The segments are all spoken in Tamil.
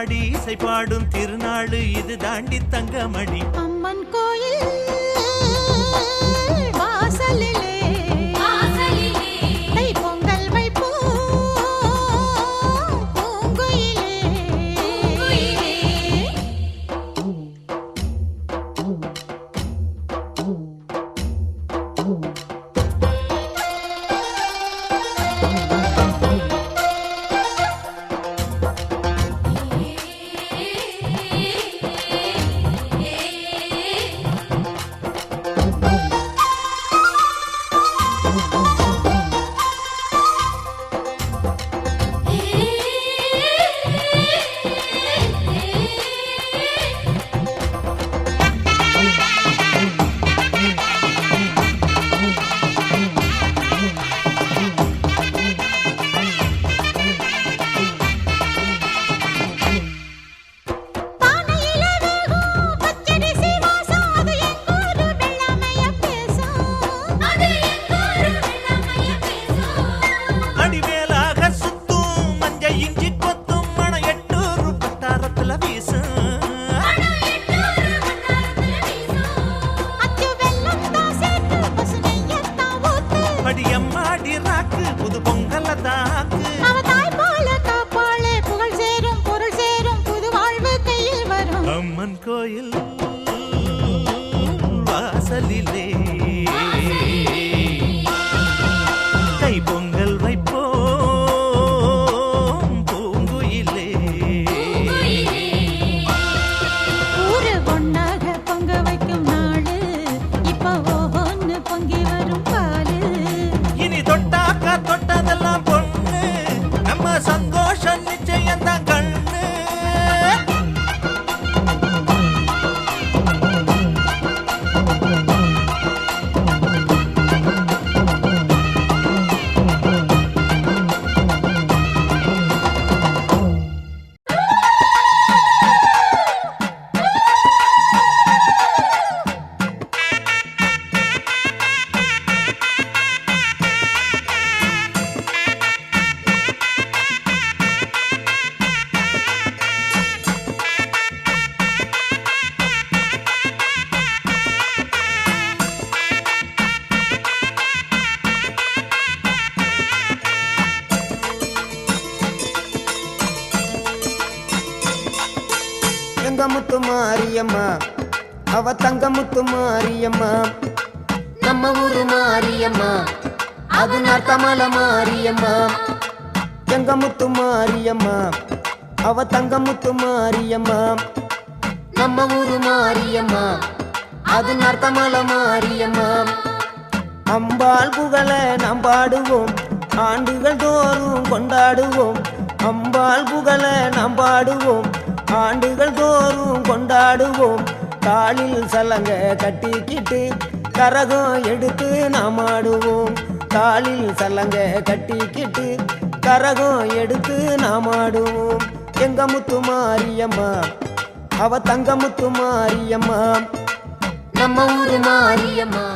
பாடி இசை பாடும் திருநாடு இது தாண்டி தங்கமணி அம்மன் கோயில் வாசலிலே அம்மன் கோயில் வாசலிலே கை பொங்கல் வைப்போம் பூங்குயிலே ஊரு ஒன்னாக பொங்க வைக்கும் நாடு இப்ப ஒவ்வொன்னு பொங்கி வரும் பாலு இனி தொட்டாக்கா தொட்டதெல்லாம் பொண்ணு நம்ம சந்தோஷம் நிச்சயம் தான் கண்ணு தங்கமுத்து மாரியம்மா அவ தங்கமுத்து மாரியம்மா நம்ம ஊரு மாரியம்மா அது நர்த்தமல மாரியம்மா தங்கமுத்து மாரியம்மா அவ தங்கமுத்து மாரியம்மா நம்ம ஊரு மாரியம்மா அது நர்த்தமல மாரியம்மா அம்பாள் புகழ நாம் பாடுவோம் ஆண்டுகள் தோறும் கொண்டாடுவோம் அம்பாள் புகழ நாம் பாடுவோம் ஆண்டுகள் தோறும் கொண்டாடுவோம் காலில் சலங்க கட்டிக்கிட்டு கரகம் எடுத்து நாம் ஆடுவோம் காலில் சலங்க கட்டிக்கிட்டு கரகம் எடுத்து நாம் ஆடுவோம் எங்க முத்து மாரியம்மா அவ தங்கமுத்து மாரியம்மா நம்ம ஊரு மாரியம்மா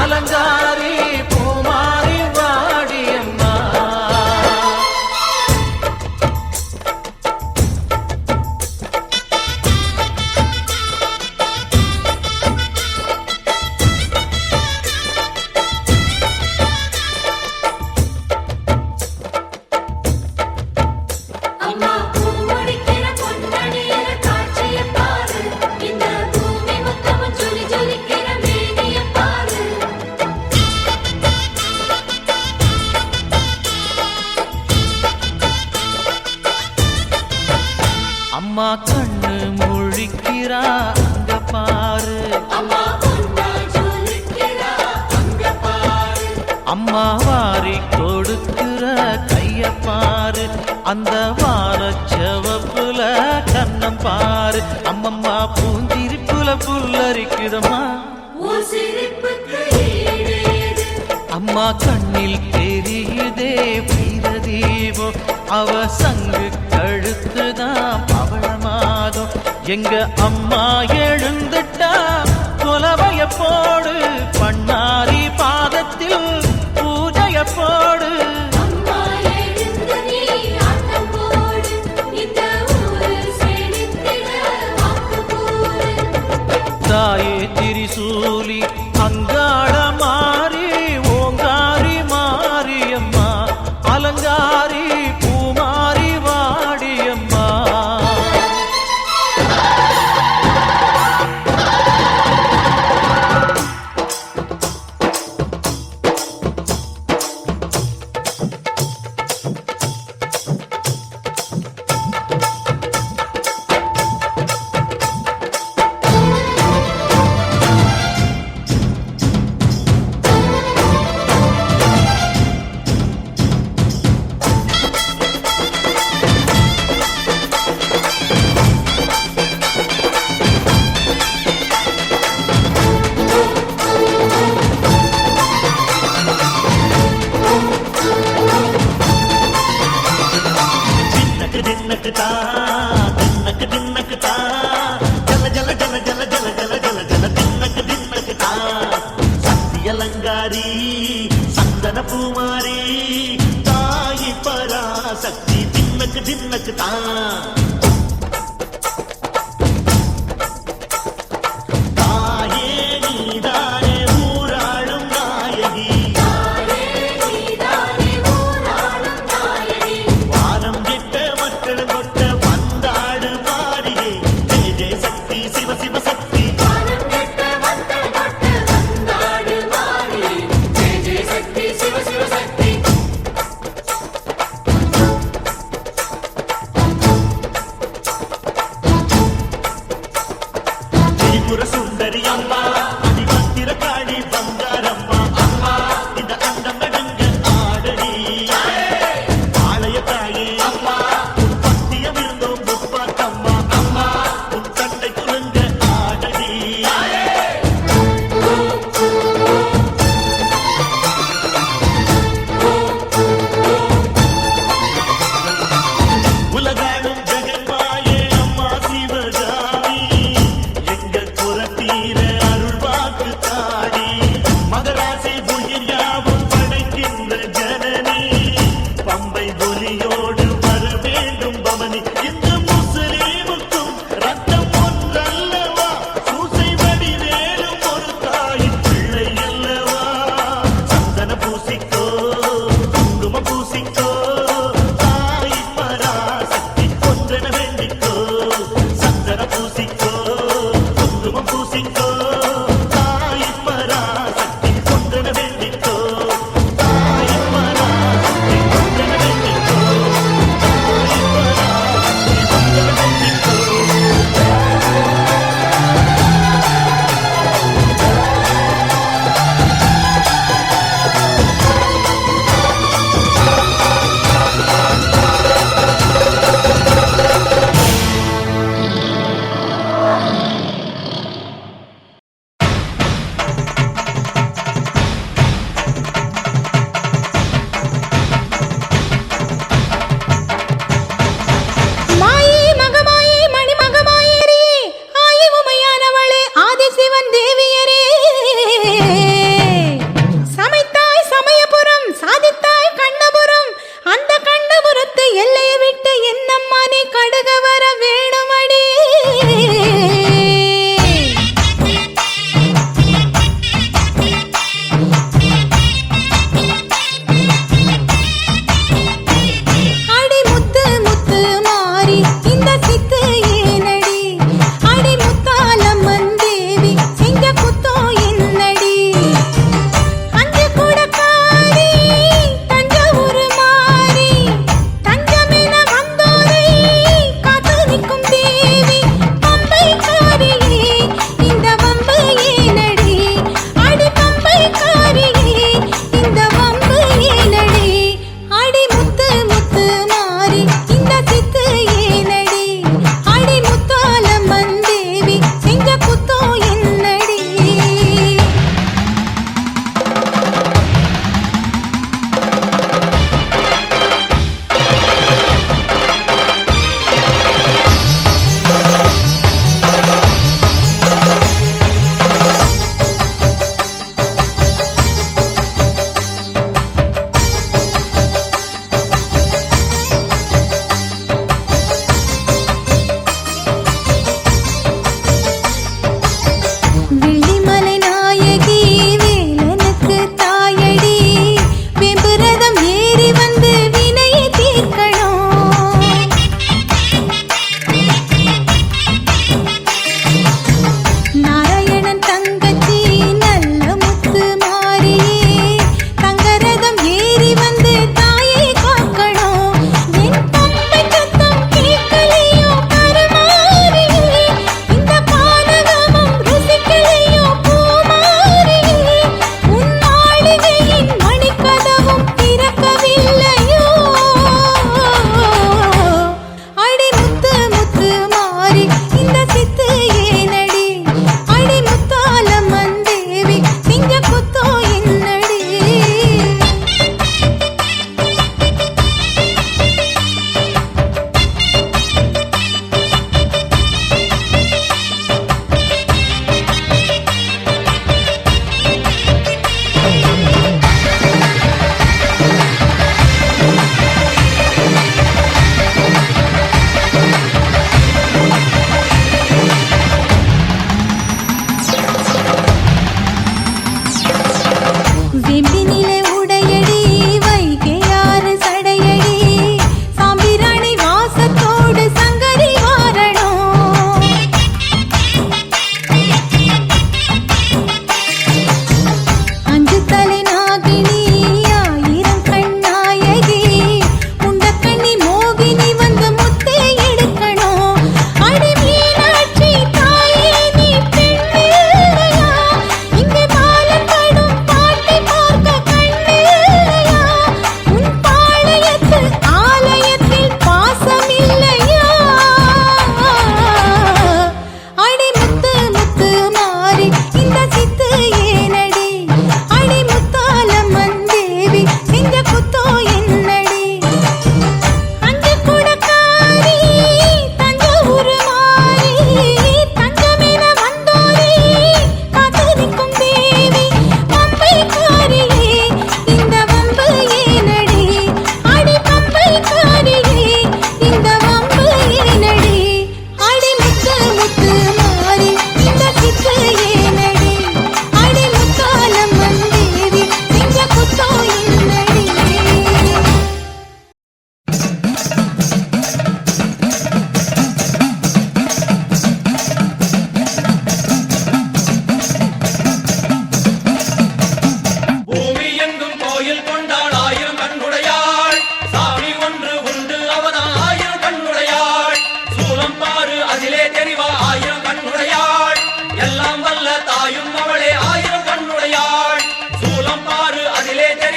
அலங்காரி பூமாரி வாடியம்மா அம்மா வாரி கொடுக்கிற கைய பாரு, அந்த வானச்சவப்புல கண்ணம் பாரு. அம்மம்மா பூஞ்சிரிப்புல புல்லரிக்குதம்மா, அம்மா கண்ணில் தெரியுதே வீரதீபம், அவ சங்கு கழுத்துதான் பவளமாகும். எங்க அம்மா எழுந்துட்டா கொலவைய போடு, பண்ணாரி பாதத்தில் பூஜைய போடு. தாயே திரிசூலி அங்காள மாறி, ஓங்காரி மாரியம்மா, அலங்காரி பூமாரி வாடியம்மா. அலங்காரி சந்தன பூமாரி தாயி பராசக்தி தின்னக்கு தின்னக்கு தான். தாயே நீதானே ஊராளும் நாயகி, வானம் கெட்ட மக்கள் கொட்ட வந்தாடு மாறியே. ஜெய ஜெய சக்தி சிவ சிவ சக்தி,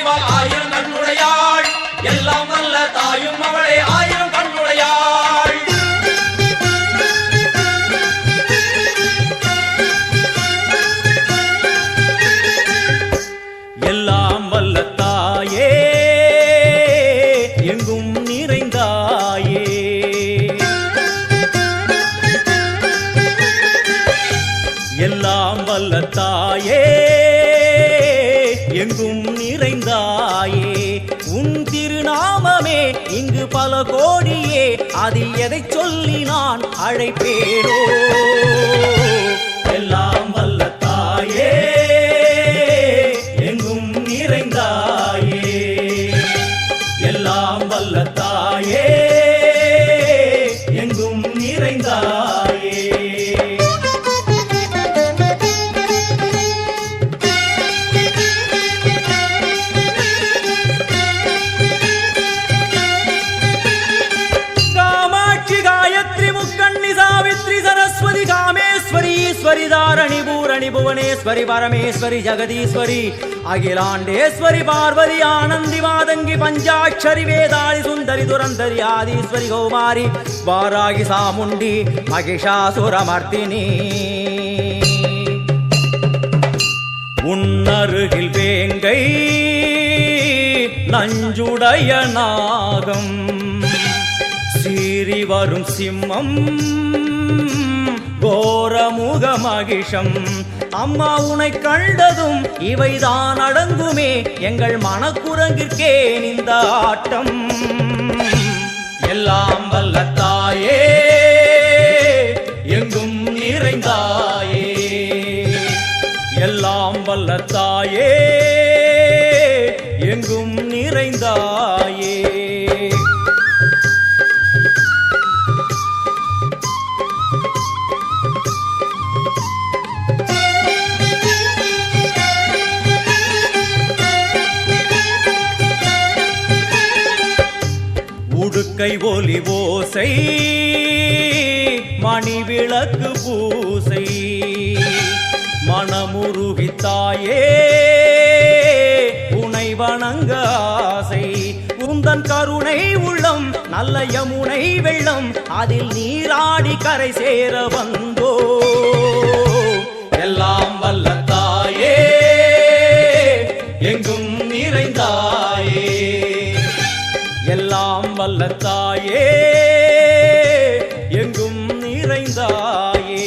அறிவாள் ஆயிரம் கண்ணுடையாள் எல்லாம் வல்ல தாயும் அவளே ஆயிரம் கண்ணுடையாள் எல்லாம் வல்ல தாயே எங்கும் நிறைந்தாயே எல்லாம் வல்ல தாயே எங்கும் நிறைந்தாயே உன் திருநாமமே இங்கு பல கோடியே அது எதை சொல்லி நான் அழைப்பேனோ எல்லாம் வல்ல தாயே எங்கும் நிறைந்தாயே எல்லாம் வல்ல தாயே எங்கும் நிறைந்தாயே ईश्वरी दारणि भूरणि भुवनेश्वरी परमेश्वरी जगदीश्वरी अखिलांडेश्वरी पार्वती आनंदी मादंगी पंचाक्षरी वेदाली सुंदरी दुरंदरी आदीश्वरी कौमारी वारागी सामुंडी महिषासुरमर्दिनी உன்னருகில் வேங்கை நஞ்சுடைய நாகம் சீறி வரும் சிம்மம் கோரமுக மகிஷம் அம்மா உனை கண்டதும் இவைதான் அடங்குமே எங்கள் மனக்குரங்கிற்கே இந்த ஆட்டம் எல்லாம் வல்ல தாயே எங்கும் நிறைந்தாயே எல்லாம் வல்ல தாயே எங்கும் நிறைந்தாயே உடுக்கை ஒலி ஓசை மணி விளக்கு பூசை மனமுருகித்தாயே உனை வணங்க ஆசை உந்தன் கருணை உள்ளம் நல்ல யமுனை வெள்ளம் அதில் நீராடி கரை சேர வந்தோ எல்லாம் வல்ல தாயே எங்கும் நிறைந்தாயே எல்லாம் வல்ல தாயே எங்கும் நிறைந்தாயே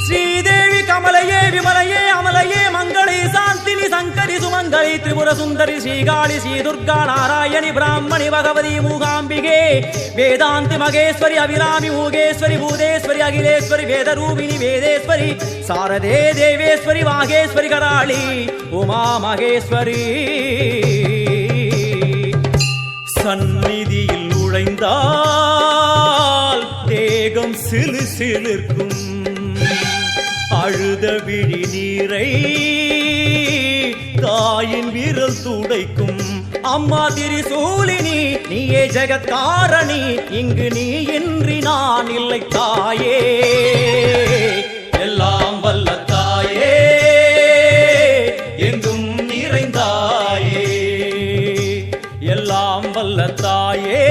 ஸ்ரீதேவி கமலையே விமலையே அமலையே மங்களே சாந்தினி சங்கரி சுமங்கலி திரிபுர சுந்தரி ஸ்ரீகாளி ஸ்ரீ துர்கா நாராயணி பிராமணி பகவதி மூகாம்பிகே வேதாந்தி மகேஸ்வரி அபிராமி மூகேஸ்வரி பூதேஸ்வரி அகிலேஸ்வரி வேதரூபிணி வேதேஸ்வரி சாரதே தேவேஸ்வரி வாகேஸ்வரி கராளி உமா மகேஸ்வரி சந்நிதியில் நுழைந்தால் தேகம் சிலு சிலிர்க்கும் அழுத விழி நீரை தாயின் விரல் துடைக்கும் அம்மா திரிசூலினி நீயே ஜெகத்காரணி இங்கு நீ இன்றி நான் இல்லை தாயே எல்லாம் வல்ல தாயே எங்கும் நிறைந்தாயே எல்லாம் வல்ல தாயே